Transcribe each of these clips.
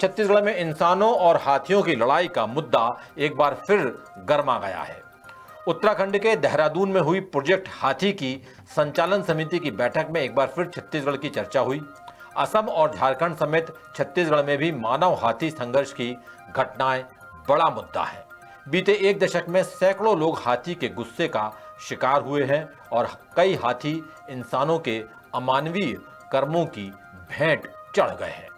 छत्तीसगढ़ में इंसानों और हाथियों की लड़ाई का मुद्दा एक बार फिर गर्मा गया है। उत्तराखंड के देहरादून में हुई प्रोजेक्ट हाथी की संचालन समिति की बैठक में एक बार फिर छत्तीसगढ़ की चर्चा हुई। असम और झारखंड समेत छत्तीसगढ़ में भी मानव हाथी संघर्ष की घटनाएं बड़ा मुद्दा है। बीते एक दशक में सैकड़ों लोग हाथी के गुस्से का शिकार हुए हैं और कई हाथी इंसानों के अमानवीय कर्मों की भेंट चढ़ गए हैं।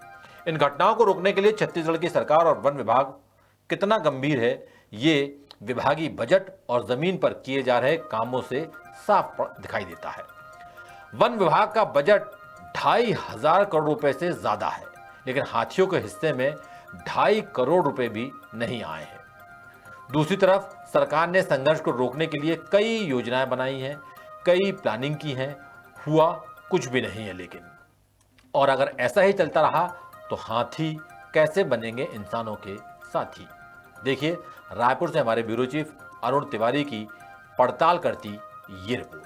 इन घटनाओं को रोकने के लिए छत्तीसगढ़ की सरकार और वन विभाग कितना गंभीर है, ये विभागीय बजट और जमीन पर किए जा रहे कामों से साफ दिखाई देता है। वन विभाग का बजट 2,500 करोड़ रुपए से ज्यादा है, लेकिन हाथियों के हिस्से में 2.5 करोड़ रुपए भी नहीं आए हैं। दूसरी तरफ सरकार ने संघर्ष को रोकने के लिए कई योजनाएं बनाई हैं, कई प्लानिंग की हैं, हुआ कुछ भी नहीं है। लेकिन और अगर ऐसा ही चलता रहा तो हाथी कैसे बनेंगे इंसानों के साथी। देखिए, रायपुर से हमारे ब्यूरो चीफ अरुण तिवारी की पड़ताल करती ये रिपोर्ट।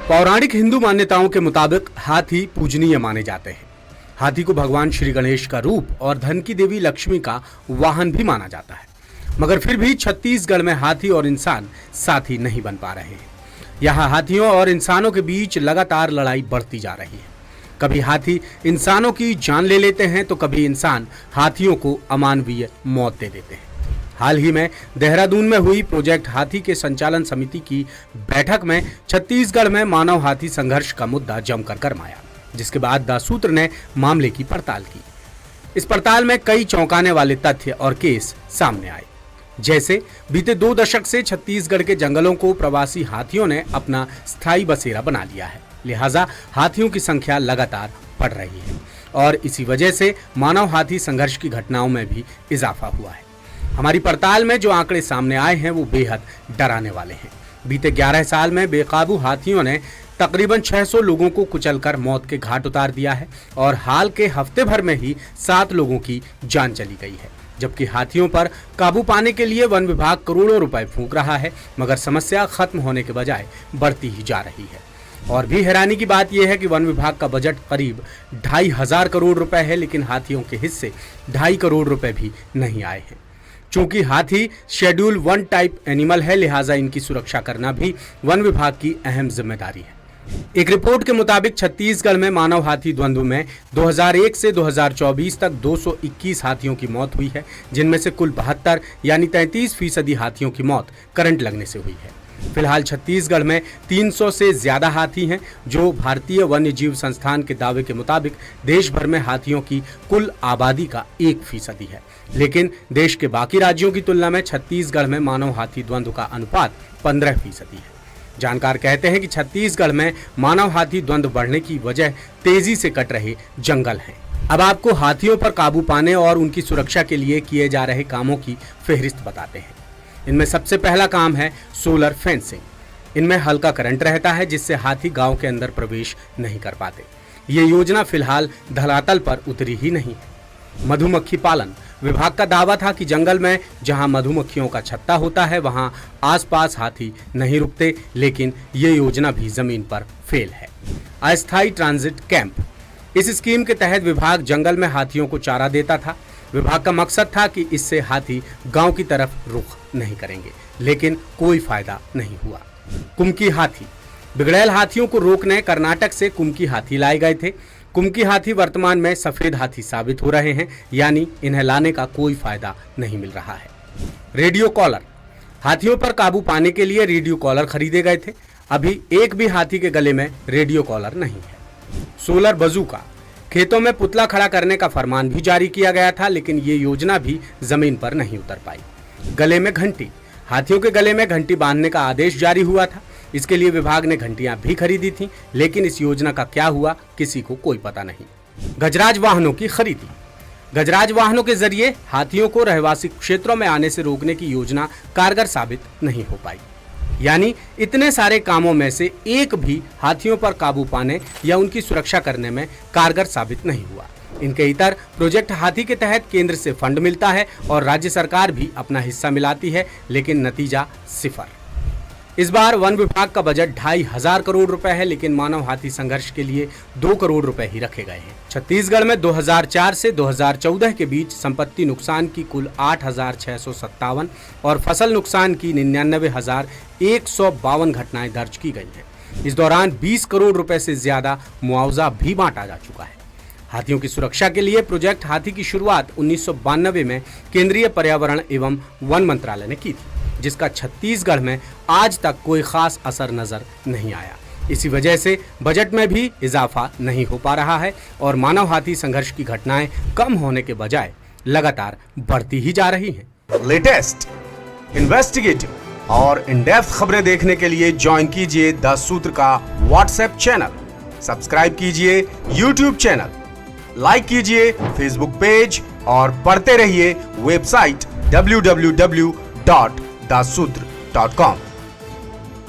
पौराणिक हिंदू मान्यताओं के मुताबिक हाथी पूजनीय माने जाते हैं। हाथी को भगवान श्री गणेश का रूप और धन की देवी लक्ष्मी का वाहन भी माना जाता है, मगर फिर भी छत्तीसगढ़ में हाथी और इंसान साथी नहीं बन पा रहे हैं। यहाँ हाथियों और इंसानों के बीच लगातार लड़ाई बढ़ती जा रही है। कभी हाथी इंसानों की जान ले लेते हैं तो कभी इंसान हाथियों को अमानवीय मौत दे देते हैं। हाल ही में देहरादून में हुई प्रोजेक्ट हाथी के संचालन समिति की बैठक में छत्तीसगढ़ में मानव हाथी संघर्ष का मुद्दा जमकर गरमाया, जिसके बाद द सूत्र ने मामले की पड़ताल की। इस पड़ताल में कई चौंकाने वाले तथ्य और केस सामने आए। जैसे बीते 2 दशक से छत्तीसगढ़ के जंगलों को प्रवासी हाथियों ने अपना स्थायी बसेरा बना लिया है, लिहाजा हाथियों की संख्या लगातार बढ़ रही है और इसी वजह से मानव हाथी संघर्ष की घटनाओं में भी इजाफा हुआ है। हमारी पड़ताल में जो आंकड़े सामने आए हैं वो बेहद डराने वाले हैं। बीते 11 साल में बेकाबू हाथियों ने तकरीबन 600 लोगों को कुचलकर मौत के घाट उतार दिया है और हाल के हफ्ते भर में ही 7 लोगों की जान चली गई है। जबकि हाथियों पर काबू पाने के लिए वन विभाग करोड़ों रुपए फूंक रहा है, मगर समस्या खत्म होने के बजाय बढ़ती ही जा रही है। और भी हैरानी की बात यह है कि वन विभाग का बजट करीब 2,500 करोड़ रुपए है, लेकिन हाथियों के हिस्से 2.5 करोड़ रुपए भी नहीं आए हैं। चूंकि हाथी शेड्यूल 1 टाइप एनिमल है, लिहाजा इनकी सुरक्षा करना भी वन विभाग की अहम जिम्मेदारी है। एक रिपोर्ट के मुताबिक छत्तीसगढ़ में मानव हाथी द्वंद्व में 2001 से 2024 तक 221 हाथियों की मौत हुई है, जिनमें से कुल 72 यानी 33% हाथियों की मौत करंट लगने से हुई है। फिलहाल छत्तीसगढ़ में 300 से ज्यादा हाथी हैं, जो भारतीय वन्य जीव संस्थान के दावे के मुताबिक देश भर में हाथियों की कुल आबादी का 1% है। लेकिन देश के बाकी राज्यों की तुलना में छत्तीसगढ़ में मानव हाथी द्वंद्व का अनुपात 15% है। जानकार कहते हैं कि छत्तीसगढ़ में मानव हाथी द्वंद्व बढ़ने की वजह तेजी से कट रहे जंगल है। अब आपको हाथियों पर काबू पाने और उनकी सुरक्षा के लिए किए जा रहे कामों की फहरिस्त बताते हैं। इनमें सबसे पहला काम है सोलर फेंसिंग। इनमें हल्का करंट रहता है, जिससे हाथी गांव के अंदर प्रवेश नहीं कर पाते। ये योजना फिलहाल धरातल पर उतरी ही नहीं है। मधुमक्खी पालन विभाग का दावा था कि जंगल में जहां मधुमक्खियों का छत्ता होता है वहां आसपास हाथी नहीं रुकते, लेकिन ये योजना भी जमीन पर फेल है। अस्थायी ट्रांजिट कैंप, इस स्कीम के तहत विभाग जंगल में हाथियों को चारा देता था। विभाग का मकसद था कि इससे हाथी गांव की तरफ रुख नहीं करेंगे, लेकिन कोई फायदा नहीं हुआ। कुमकी हाथी, बिगड़ैल हाथियों को रोकने कर्नाटक से कुमकी हाथी लाए गए थे। कुमकी हाथी वर्तमान में सफेद हाथी साबित हो रहे हैं, यानी इन्हें लाने का कोई फायदा नहीं मिल रहा है। रेडियो कॉलर, हाथियों पर काबू पाने के लिए रेडियो कॉलर खरीदे गए थे। अभी एक भी हाथी के गले में रेडियो कॉलर नहीं है। सोलर बजूका, खेतों में पुतला खड़ा करने का फरमान भी जारी किया गया था, लेकिन ये योजना भी जमीन पर नहीं उतर पाई। गले में घंटी, हाथियों के गले में घंटी बांधने का आदेश जारी हुआ था। इसके लिए विभाग ने घंटियां भी खरीदी थी, लेकिन इस योजना का क्या हुआ किसी को कोई पता नहीं। गजराज वाहनों की खरीदी, गजराज वाहनों के जरिए हाथियों को रहवासी क्षेत्रों में आने से रोकने की योजना कारगर साबित नहीं हो पाई। यानी इतने सारे कामों में से एक भी हाथियों पर काबू पाने या उनकी सुरक्षा करने में कारगर साबित नहीं हुआ। इनके इतर प्रोजेक्ट हाथी के तहत केंद्र से फंड मिलता है और राज्य सरकार भी अपना हिस्सा मिलाती है, लेकिन नतीजा सिफर। इस बार वन विभाग का बजट 2,500 करोड़ रुपए है, लेकिन मानव हाथी संघर्ष के लिए 2 करोड़ रुपए ही रखे गए हैं। छत्तीसगढ़ में 2004 से 2014 के बीच संपत्ति नुकसान की कुल 8,657 और फसल नुकसान की 99,152 घटनाएं दर्ज की गई हैं। इस दौरान 20 करोड़ रुपए से ज्यादा मुआवजा भी बांटा जा चुका है। हाथियों की सुरक्षा के लिए प्रोजेक्ट हाथी की शुरुआत 1992 में केंद्रीय पर्यावरण एवं वन मंत्रालय ने की थी, जिसका छत्तीसगढ़ में आज तक कोई खास असर नजर नहीं आया। इसी वजह से बजट में भी इजाफा नहीं हो पा रहा है और मानव हाथी संघर्ष की घटनाएं कम होने के बजाय लगातार बढ़ती ही जा रही हैं। लेटेस्ट, इन्वेस्टिगेटिव और इन डेप्थ खबरें देखने के लिए ज्वाइन कीजिए द सूत्र का व्हाट्सएप चैनल, सब्सक्राइब कीजिए यूट्यूब चैनल, लाइक कीजिए फेसबुक पेज और पढ़ते रहिए वेबसाइट www.dasudr.com।